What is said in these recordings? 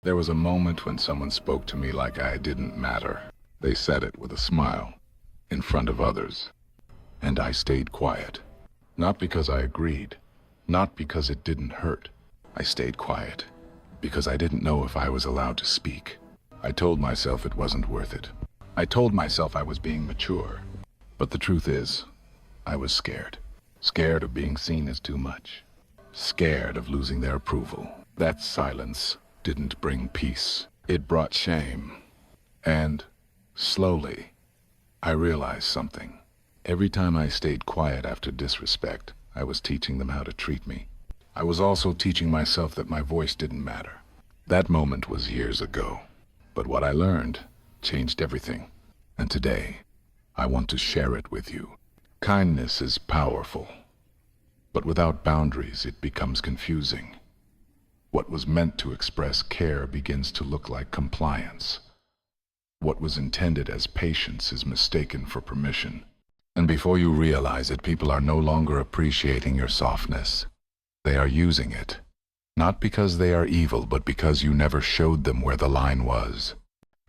There was a moment when someone spoke to me like I didn't matter. They said it with a smile, in front of others. And I stayed quiet. Not because I agreed, not because it didn't hurt. I stayed quiet because I didn't know if I was allowed to speak. I told myself it wasn't worth it. I told myself I was being mature. But the truth is, I was scared. Scared of being seen as too much. Scared of losing their approval. That silence didn't bring peace. It brought shame. And slowly, I realized something. Every time I stayed quiet after disrespect, I was teaching them how to treat me. I was also teaching myself that my voice didn't matter. That moment was years ago. But what I learned changed everything. And today, I want to share it with you. Kindness is powerful. But without boundaries, it becomes confusing. What was meant to express care begins to look like compliance. What was intended as patience is mistaken for permission. And before you realize it, people are no longer appreciating your softness. They are using it. Not because they are evil, but because you never showed them where the line was.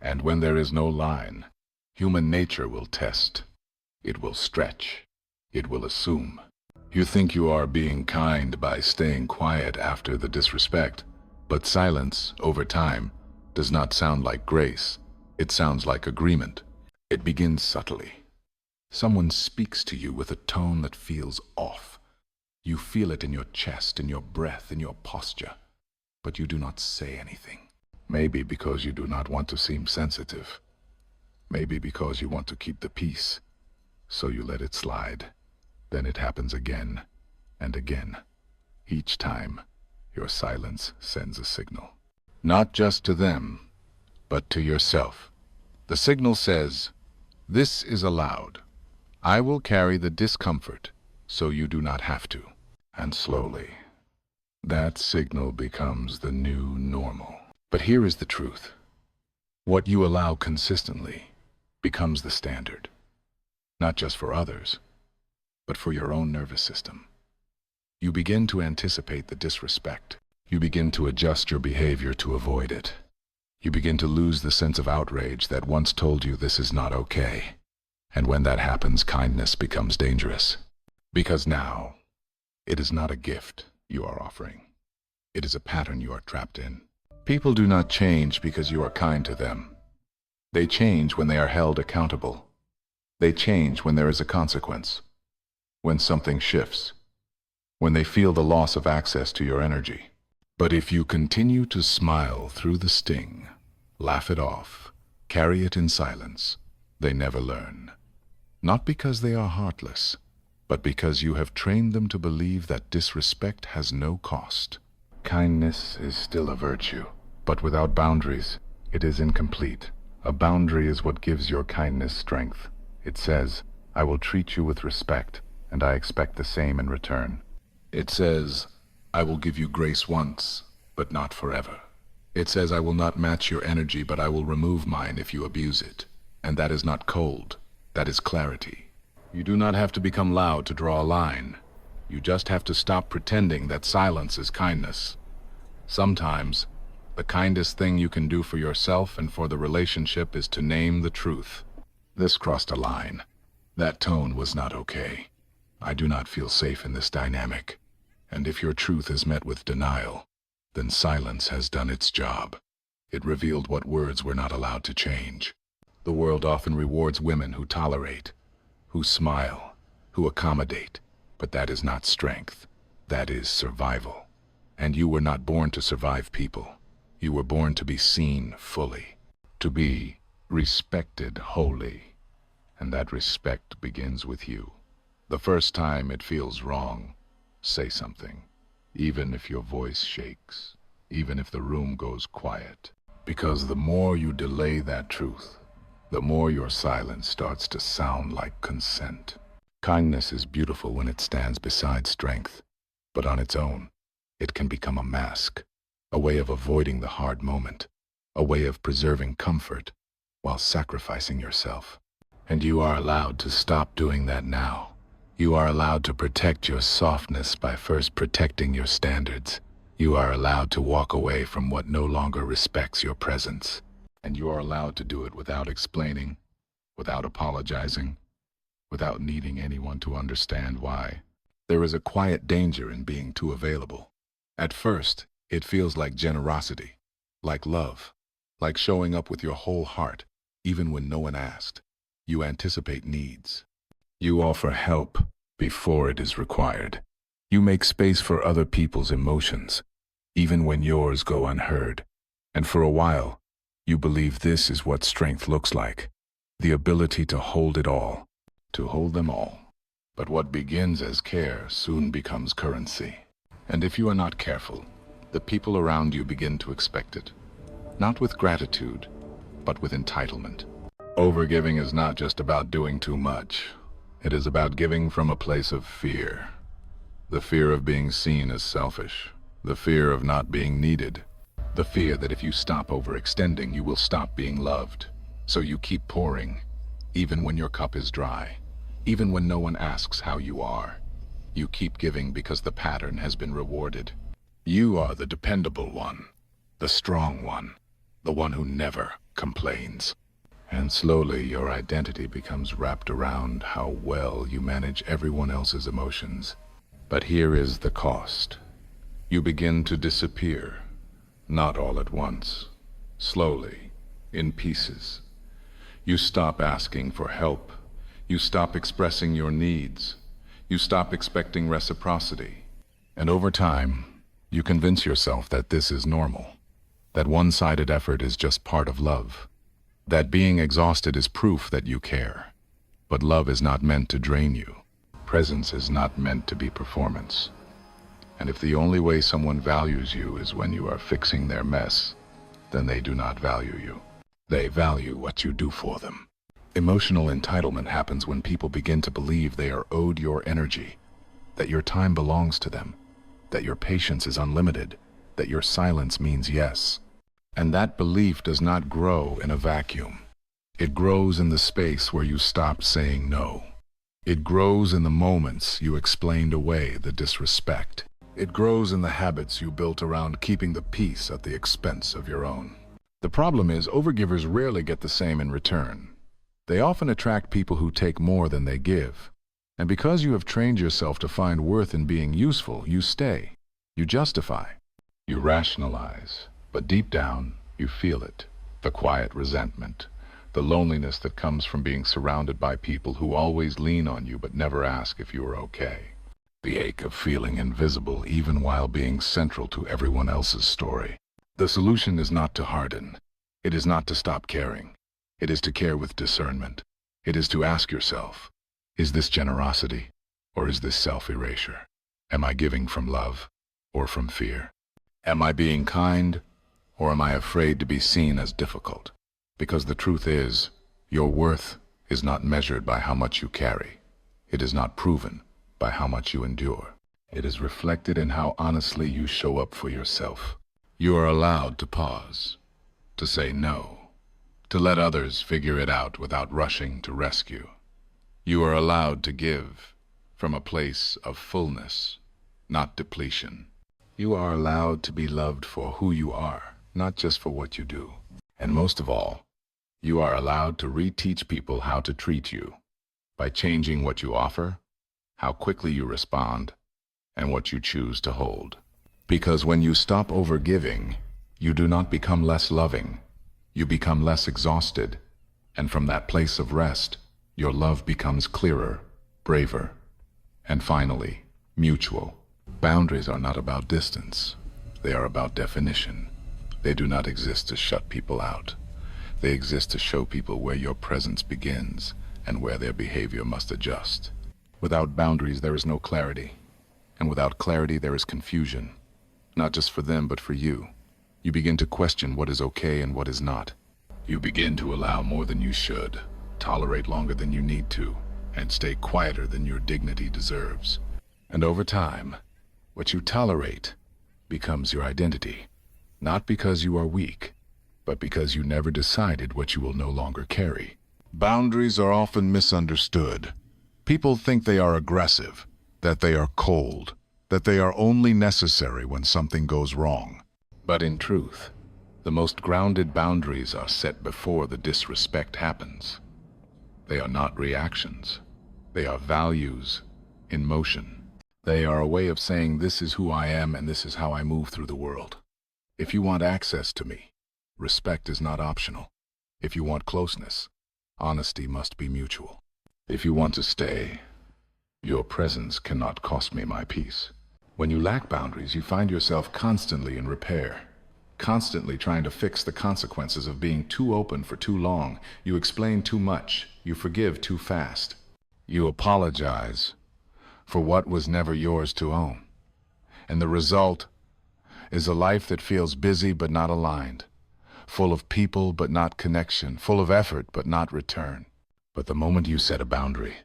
And when there is no line, human nature will test. It will stretch. It will assume. You think you are being kind by staying quiet after the disrespect, but silence, over time, does not sound like grace. It sounds like agreement. It begins subtly. Someone speaks to you with a tone that feels off. You feel it in your chest, in your breath, in your posture, but you do not say anything. Maybe because you do not want to seem sensitive. Maybe because you want to keep the peace. So you let it slide. Then it happens again and again. Each time, your silence sends a signal. Not just to them, but to yourself. The signal says, "This is allowed. I will carry the discomfort, so you do not have to." And slowly, that signal becomes the new normal. But here is the truth. What you allow consistently becomes the standard. Not just for others, but for your own nervous system. You begin to anticipate the disrespect. You begin to adjust your behavior to avoid it. You begin to lose the sense of outrage that once told you this is not okay. And when that happens, kindness becomes dangerous. Because now, it is not a gift you are offering. It is a pattern you are trapped in. People do not change because you are kind to them. They change when they are held accountable. They change when there is a consequence. When something shifts. When they feel the loss of access to your energy. But if you continue to smile through the sting, laugh it off, carry it in silence, they never learn. Not because they are heartless, but because you have trained them to believe that disrespect has no cost. Kindness is still a virtue, but without boundaries, it is incomplete. A boundary is what gives your kindness strength. It says, "I will treat you with respect, and I expect the same in return." It says, "I will give you grace once, but not forever." It says, "I will not match your energy, but I will remove mine if you abuse it." And that is not cold, that is clarity. You do not have to become loud to draw a line. You just have to stop pretending that silence is kindness. Sometimes, the kindest thing you can do for yourself and for the relationship is to name the truth. This crossed a line. That tone was not okay. I do not feel safe in this dynamic. And if your truth is met with denial, then silence has done its job. It revealed what words were not allowed to change. The world often rewards women who tolerate, who smile, who accommodate. But that is not strength. That is survival. And you were not born to survive people. You were born to be seen fully, to be respected wholly. And that respect begins with you. The first time it feels wrong, say something, even if your voice shakes, even if the room goes quiet. Because the more you delay that truth, the more your silence starts to sound like consent. Kindness is beautiful when it stands beside strength, but on its own, it can become a mask, a way of avoiding the hard moment, a way of preserving comfort while sacrificing yourself. And you are allowed to stop doing that now. You are allowed to protect your softness by first protecting your standards. You are allowed to walk away from what no longer respects your presence. And you are allowed to do it without explaining, without apologizing, without needing anyone to understand why. There is a quiet danger in being too available. At first, it feels like generosity, like love, like showing up with your whole heart, even when no one asked. You anticipate needs. You offer help before it is required. You make space for other people's emotions, even when yours go unheard. And for a while, you believe this is what strength looks like, the ability to hold it all, to hold them all. But what begins as care soon becomes currency. And if you are not careful, the people around you begin to expect it. Not with gratitude, but with entitlement. Overgiving is not just about doing too much. It is about giving from a place of fear. The fear of being seen as selfish. The fear of not being needed. The fear that if you stop overextending, you will stop being loved. So you keep pouring, even when your cup is dry. Even when no one asks how you are. You keep giving because the pattern has been rewarded. You are the dependable one, the strong one, the one who never complains. And slowly your identity becomes wrapped around how well you manage everyone else's emotions. But here is the cost. You begin to disappear, not all at once, slowly, in pieces. You stop asking for help. You stop expressing your needs. You stop expecting reciprocity. And over time, you convince yourself that this is normal, that one-sided effort is just part of love, that being exhausted is proof that you care. But love is not meant to drain you. Presence is not meant to be performance. And if the only way someone values you is when you are fixing their mess, then they do not value you. They value what you do for them. Emotional entitlement happens when people begin to believe they are owed your energy, that your time belongs to them, that your patience is unlimited, that your silence means yes. And that belief does not grow in a vacuum. It grows in the space where you stop saying no. It grows in the moments you explained away the disrespect. It grows in the habits you built around keeping the peace at the expense of your own. The problem is, overgivers rarely get the same in return. They often attract people who take more than they give. And because you have trained yourself to find worth in being useful, you stay. You justify. You rationalize. But deep down, you feel it. The quiet resentment. The loneliness that comes from being surrounded by people who always lean on you but never ask if you are okay. The ache of feeling invisible even while being central to everyone else's story. The solution is not to harden. It is not to stop caring. It is to care with discernment. It is to ask yourself, is this generosity or is this self-erasure? Am I giving from love or from fear? Am I being kind or am I afraid to be seen as difficult? Because the truth is, your worth is not measured by how much you carry. It is not proven by how much you endure. It is reflected in how honestly you show up for yourself. You are allowed to pause, to say no, to let others figure it out without rushing to rescue. You are allowed to give from a place of fullness, not depletion. You are allowed to be loved for who you are, not just for what you do. And most of all, you are allowed to reteach people how to treat you by changing what you offer, how quickly you respond, and what you choose to hold. Because when you stop overgiving, you do not become less loving. You become less exhausted. And from that place of rest, your love becomes clearer, braver, and finally, mutual. Boundaries are not about distance. They are about definition. They do not exist to shut people out. They exist to show people where your presence begins and where their behavior must adjust. Without boundaries, there is no clarity. And without clarity, there is confusion. Not just for them, but for you. You begin to question what is okay and what is not. You begin to allow more than you should, tolerate longer than you need to, and stay quieter than your dignity deserves. And over time, what you tolerate becomes your identity. Not because you are weak, but because you never decided what you will no longer carry. Boundaries are often misunderstood. People think they are aggressive, that they are cold, that they are only necessary when something goes wrong. But in truth, the most grounded boundaries are set before the disrespect happens. They are not reactions. They are values in motion. They are a way of saying, this is who I am and this is how I move through the world. If you want access to me, respect is not optional. If you want closeness, honesty must be mutual. If you want to stay, your presence cannot cost me my peace. When you lack boundaries, you find yourself constantly in repair, constantly trying to fix the consequences of being too open for too long. You explain too much. You forgive too fast. You apologize for what was never yours to own. And the result is a life that feels busy but not aligned, full of people but not connection, full of effort but not return. But the moment you set a boundary,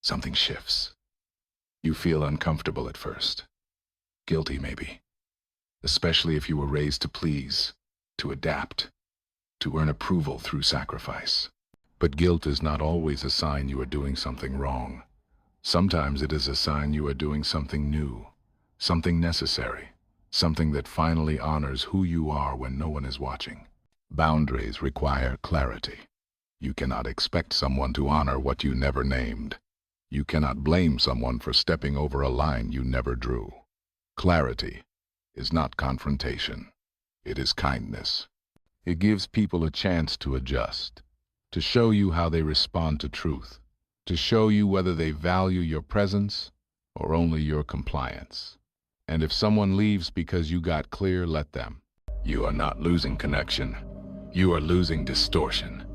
something shifts. You feel uncomfortable at first, guilty maybe, especially if you were raised to please, to adapt, to earn approval through sacrifice. But guilt is not always a sign you are doing something wrong. Sometimes it is a sign you are doing something new, something necessary, something that finally honors who you are when no one is watching. Boundaries require clarity. You cannot expect someone to honor what you never named. You cannot blame someone for stepping over a line you never drew. Clarity is not confrontation. It is kindness. It gives people a chance to adjust, to show you how they respond to truth, to show you whether they value your presence or only your compliance. And if someone leaves because you got clear, let them. You are not losing connection. You are losing distortion.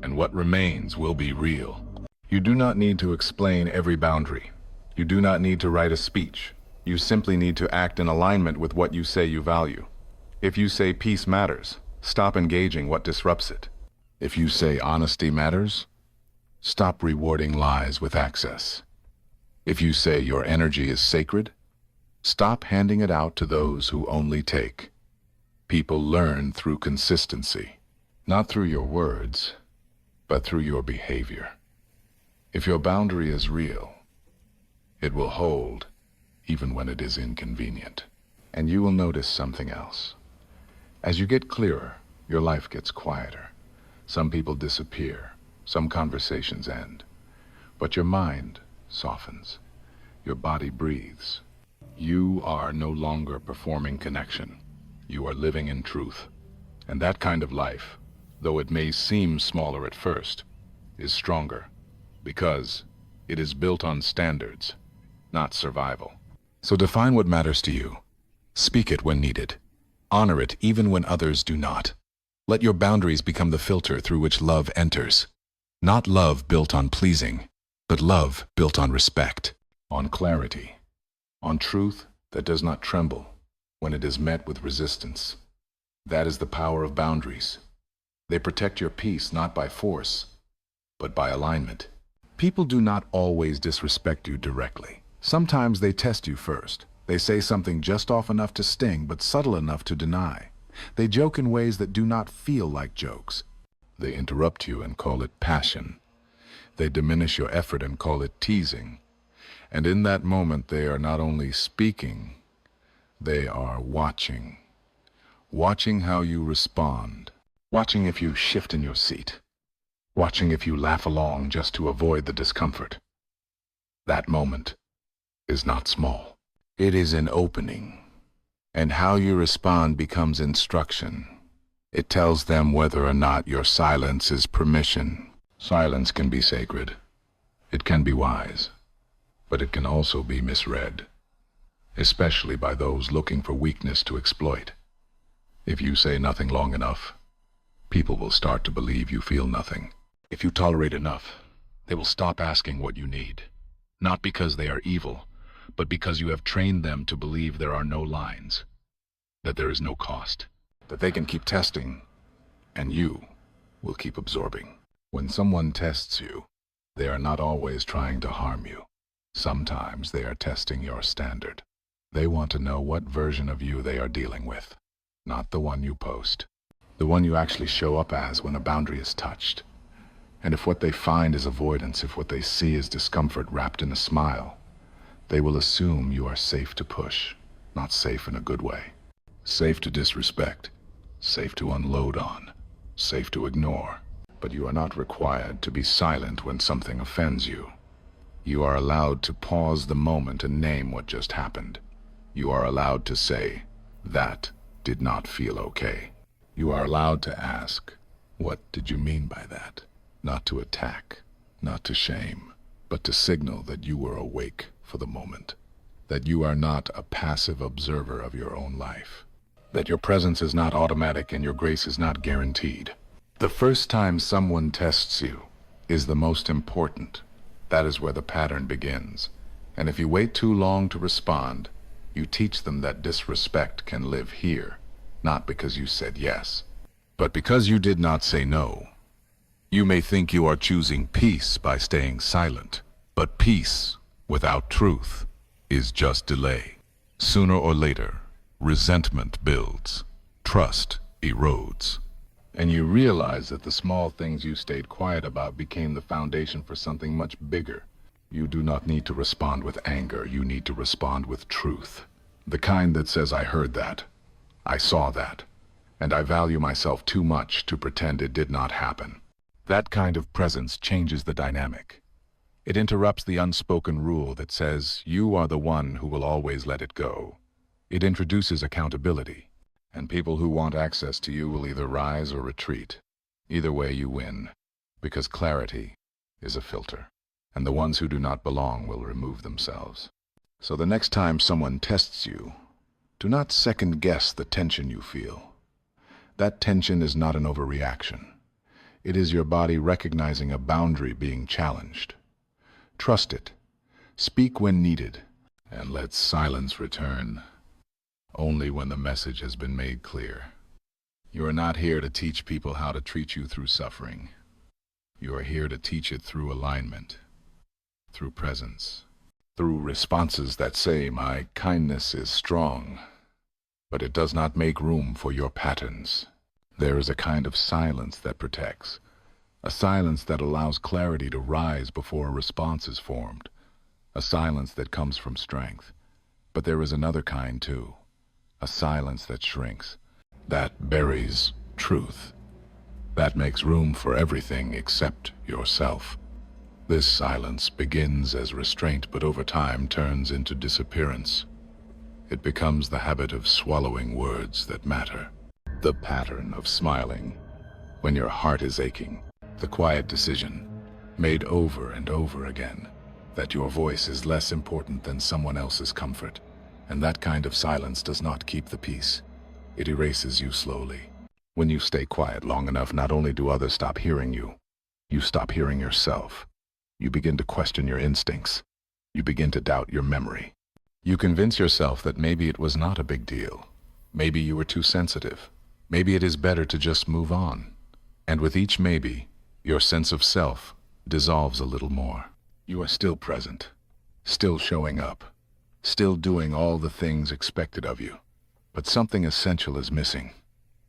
And what remains will be real. You do not need to explain every boundary. You do not need to write a speech. You simply need to act in alignment with what you say you value. If you say peace matters, stop engaging what disrupts it. If you say honesty matters, stop rewarding lies with access. If you say your energy is sacred, stop handing it out to those who only take. People learn through consistency, not through your words, but through your behavior. If your boundary is real, it will hold even when it is inconvenient. And you will notice something else. As you get clearer, your life gets quieter. Some people disappear, some conversations end, but your mind softens, your body breathes. You are no longer performing connection. You are living in truth. And that kind of life, though it may seem smaller at first, is stronger because it is built on standards, not survival. So define what matters to you. Speak it when needed. Honor it even when others do not. Let your boundaries become the filter through which love enters. Not love built on pleasing, but love built on respect, on clarity, on truth that does not tremble when it is met with resistance. That is the power of boundaries. They protect your peace not by force, but by alignment. People do not always disrespect you directly. Sometimes they test you first. They say something just off enough to sting, but subtle enough to deny. They joke in ways that do not feel like jokes. They interrupt you and call it passion. They diminish your effort and call it teasing. And in that moment, they are not only speaking, they are watching. Watching how you respond. Watching if you shift in your seat. Watching if you laugh along just to avoid the discomfort. That moment is not small. It is an opening. And how you respond becomes instruction. It tells them whether or not your silence is permission. Silence can be sacred. It can be wise. But it can also be misread, especially by those looking for weakness to exploit. If you say nothing long enough, people will start to believe you feel nothing. If you tolerate enough, they will stop asking what you need. Not because they are evil, but because you have trained them to believe there are no lines, that there is no cost, that they can keep testing, and you will keep absorbing. When someone tests you, they are not always trying to harm you. Sometimes they are testing your standard. They want to know what version of you they are dealing with, not the one you post, the one you actually show up as when a boundary is touched. And if what they find is avoidance, if what they see is discomfort wrapped in a smile, They will assume you are safe to push, not safe in a good way. Safe to disrespect, safe to unload on, safe to ignore. But you are not required to be silent when something offends you. You are allowed to pause the moment and name what just happened. You are allowed to say, "That did not feel okay." You are allowed to ask, "What did you mean by that?" Not to attack, not to shame, but to signal that you were awake for the moment, that you are not a passive observer of your own life, that your presence is not automatic and your grace is not guaranteed. The first time someone tests you is the most important. That is where the pattern begins. And if you wait too long to respond, you teach them that disrespect can live here, not because you said yes, but because you did not say no. You may think you are choosing peace by staying silent, but peace without truth is just delay. Sooner or later, resentment builds, trust erodes, and you realize that the small things you stayed quiet about became the foundation for something much bigger. You do not need to respond with anger, you need to respond with truth. The kind that says, "I heard that, I saw that, and I value myself too much to pretend it did not happen." That kind of presence changes the dynamic. It interrupts the unspoken rule that says you are the one who will always let it go. It introduces accountability, and people who want access to you will either rise or retreat. Either way you win, because clarity is a filter, and the ones who do not belong will remove themselves. So the next time someone tests you, do not second-guess the tension you feel. That tension is not an overreaction. It is your body recognizing a boundary being challenged. Trust it. Speak when needed, and let silence return only when the message has been made clear. You are not here to teach people how to treat you through suffering. You are here to teach it through alignment, through presence, through responses that say, "My kindness is strong, but it does not make room for your patterns." There is a kind of silence that protects, a silence that allows clarity to rise before a response is formed, a silence that comes from strength. But there is another kind too, a silence that shrinks, that buries truth, that makes room for everything except yourself. This silence begins as restraint, but over time turns into disappearance. It becomes the habit of swallowing words that matter, the pattern of smiling when your heart is aching, the quiet decision, made over and over again, that your voice is less important than someone else's comfort. And that kind of silence does not keep the peace. It erases you slowly. When you stay quiet long enough, not only do others stop hearing you, you stop hearing yourself. You begin to question your instincts. You begin to doubt your memory. You convince yourself that maybe it was not a big deal. Maybe you were too sensitive. Maybe it is better to just move on. And with each maybe, your sense of self dissolves a little more. You are still present, still showing up, still doing all the things expected of you. But something essential is missing.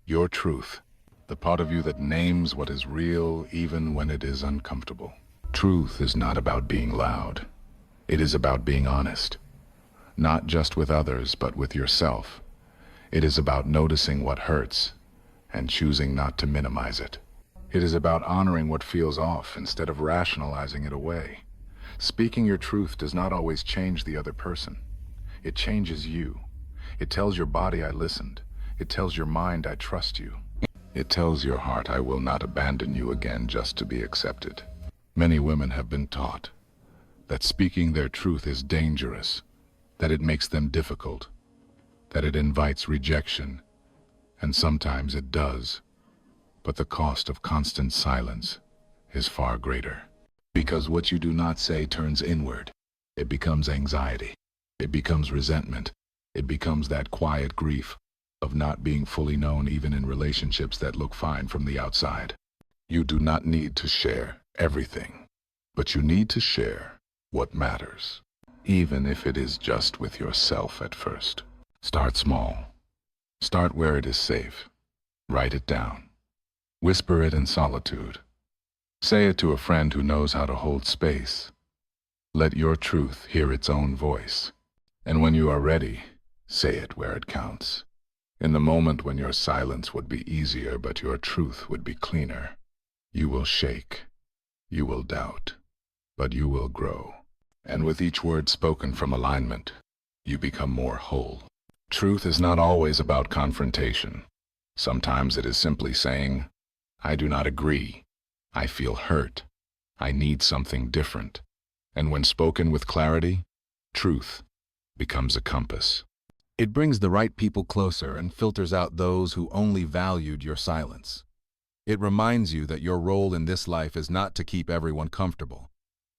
Your truth, the part of you that names what is real even when it is uncomfortable. Truth is not about being loud. It is about being honest. Not just with others, but with yourself. It is about noticing what hurts and choosing not to minimize it. It is about honoring what feels off instead of rationalizing it away. Speaking your truth does not always change the other person. It changes you. It tells your body, "I listened." It tells your mind, "I trust you." It tells your heart, "I will not abandon you again just to be accepted." Many women have been taught that speaking their truth is dangerous, that it makes them difficult, that it invites rejection, and sometimes it does. But the cost of constant silence is far greater. Because what you do not say turns inward. It becomes anxiety. It becomes resentment. It becomes that quiet grief of not being fully known, even in relationships that look fine from the outside. You do not need to share everything, but you need to share what matters, even if it is just with yourself at first. Start small. Start where it is safe. Write it down. Whisper it in solitude. Say it to a friend who knows how to hold space. Let your truth hear its own voice. And when you are ready, say it where it counts. In the moment when your silence would be easier but your truth would be cleaner, you will shake, you will doubt, but you will grow. And with each word spoken from alignment, you become more whole. Truth is not always about confrontation. Sometimes it is simply saying, I do not agree. I feel hurt. I need something different. And when spoken with clarity, truth becomes a compass. It brings the right people closer and filters out those who only valued your silence. It reminds you that your role in this life is not to keep everyone comfortable.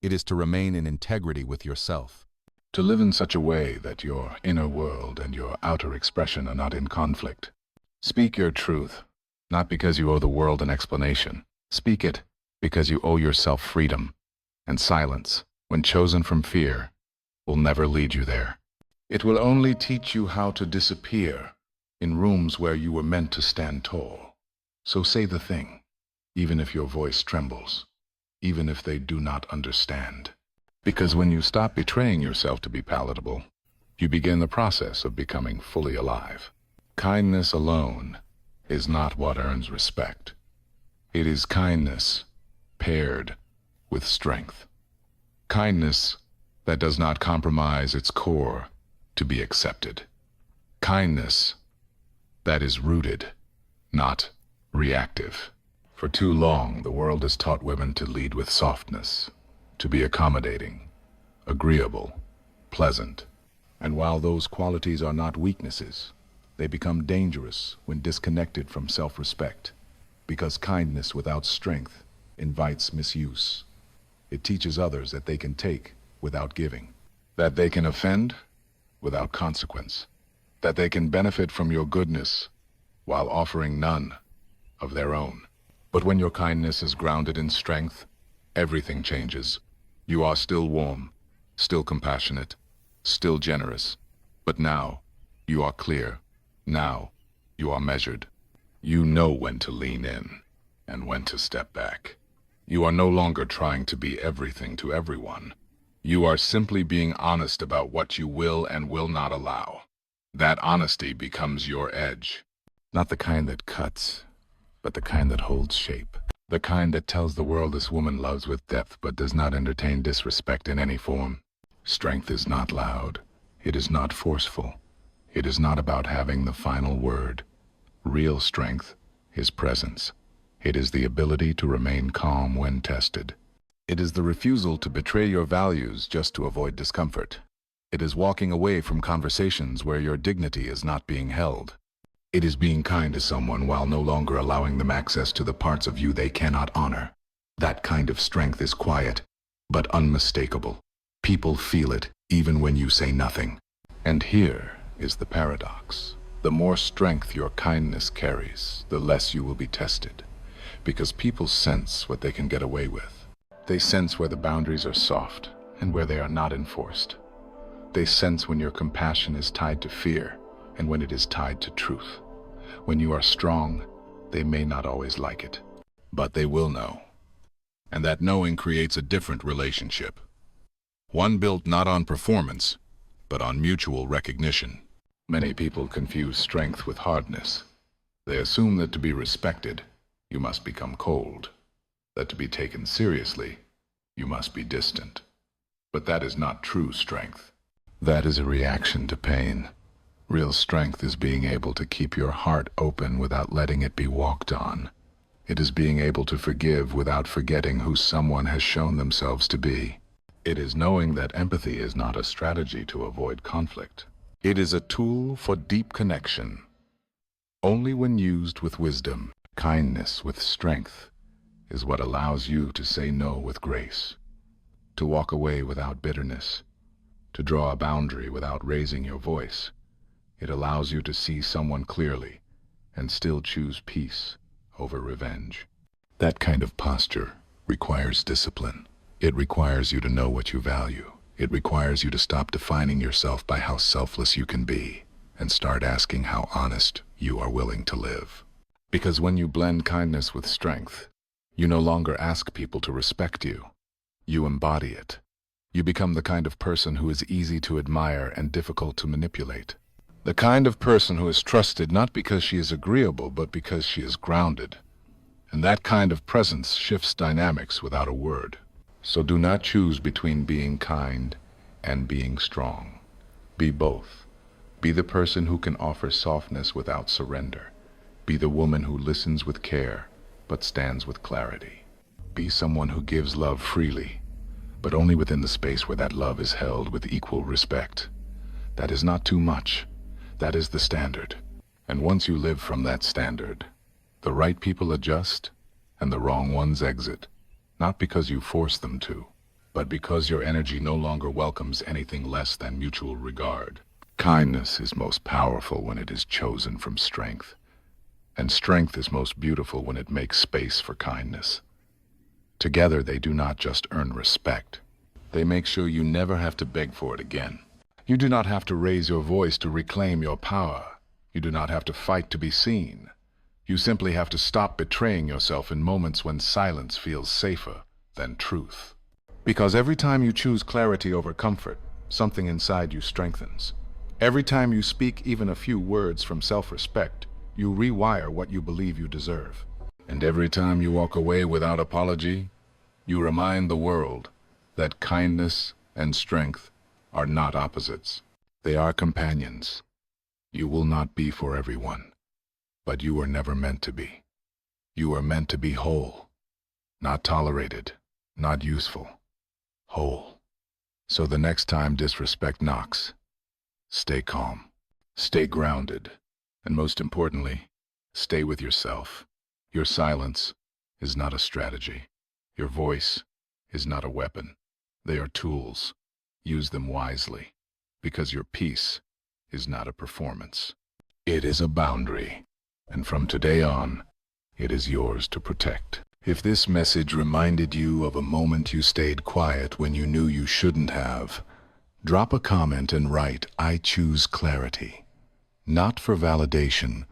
It is to remain in integrity with yourself. To live in such a way that your inner world and your outer expression are not in conflict. Speak your truth, not because you owe the world an explanation. Speak it because you owe yourself freedom. And silence, when chosen from fear, will never lead you there. It will only teach you how to disappear in rooms where you were meant to stand tall. So say the thing, even if your voice trembles, even if they do not understand. Because when you stop betraying yourself to be palatable, you begin the process of becoming fully alive. Kindness alone is not what earns respect. It is kindness paired with strength. Kindness that does not compromise its core to be accepted. Kindness that is rooted, not reactive. For too long, the world has taught women to lead with softness, to be accommodating, agreeable, pleasant. And while those qualities are not weaknesses, they become dangerous when disconnected from self-respect, because kindness without strength invites misuse. It teaches others that they can take without giving, that they can offend without consequence, that they can benefit from your goodness while offering none of their own. But when your kindness is grounded in strength, everything changes. You are still warm, still compassionate, still generous. But now, you are clear. Now, you are measured. You know when to lean in and when to step back. You are no longer trying to be everything to everyone. You are simply being honest about what you will and will not allow. That honesty becomes your edge. Not the kind that cuts, but the kind that holds shape. The kind that tells the world this woman loves with depth but does not entertain disrespect in any form. Strength is not loud. It is not forceful. It is not about having the final word. Real strength is presence. It is the ability to remain calm when tested. It is the refusal to betray your values just to avoid discomfort. It is walking away from conversations where your dignity is not being held. It is being kind to someone while no longer allowing them access to the parts of you they cannot honor. That kind of strength is quiet, but unmistakable. People feel it even when you say nothing. And here is the paradox. The more strength your kindness carries, the less you will be tested. Because people sense what they can get away with. They sense where the boundaries are soft and where they are not enforced. They sense when your compassion is tied to fear and when it is tied to truth. When you are strong, they may not always like it, but they will know. And that knowing creates a different relationship. One built not on performance, but on mutual recognition. Many people confuse strength with hardness. They assume that to be respected, you must become cold. That to be taken seriously, you must be distant. But that is not true strength. That is a reaction to pain. Real strength is being able to keep your heart open without letting it be walked on. It is being able to forgive without forgetting who someone has shown themselves to be. It is knowing that empathy is not a strategy to avoid conflict. It is a tool for deep connection. Only when used with wisdom, kindness with strength, is what allows you to say no with grace, to walk away without bitterness, to draw a boundary without raising your voice. It allows you to see someone clearly and still choose peace over revenge. That kind of posture requires discipline. It requires you to know what you value. It requires you to stop defining yourself by how selfless you can be and start asking how honest you are willing to live. Because when you blend kindness with strength, you no longer ask people to respect you. You embody it. You become the kind of person who is easy to admire and difficult to manipulate. The kind of person who is trusted not because she is agreeable, but because she is grounded. And that kind of presence shifts dynamics without a word. So do not choose between being kind and being strong. Be both. Be the person who can offer softness without surrender. Be the woman who listens with care, but stands with clarity. Be someone who gives love freely, but only within the space where that love is held with equal respect. That is not too much. That is the standard. And once you live from that standard, the right people adjust and the wrong ones exit. Not because you force them to, but because your energy no longer welcomes anything less than mutual regard. Kindness is most powerful when it is chosen from strength. And strength is most beautiful when it makes space for kindness. Together they do not just earn respect. They make sure you never have to beg for it again. You do not have to raise your voice to reclaim your power. You do not have to fight to be seen. You simply have to stop betraying yourself in moments when silence feels safer than truth. Because every time you choose clarity over comfort, something inside you strengthens. Every time you speak even a few words from self-respect, you rewire what you believe you deserve. And every time you walk away without apology, you remind the world that kindness and strength are not opposites. They are companions. You will not be for everyone, but you were never meant to be. You are meant to be whole, not tolerated, not useful, whole. So the next time disrespect knocks, stay calm, stay grounded, and most importantly, stay with yourself. Your silence is not a strategy. Your voice is not a weapon. They are tools. Use them wisely, because your peace is not a performance. It is a boundary, and from today on, it is yours to protect. If this message reminded you of a moment you stayed quiet when you knew you shouldn't have, drop a comment and write, "I choose clarity," not for validation,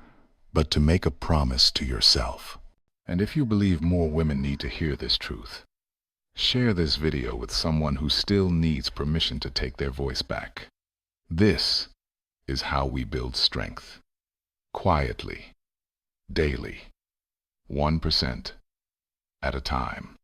but to make a promise to yourself. And if you believe more women need to hear this truth, share this video with someone who still needs permission to take their voice back. This is how we build strength. Quietly, daily, 1% at a time.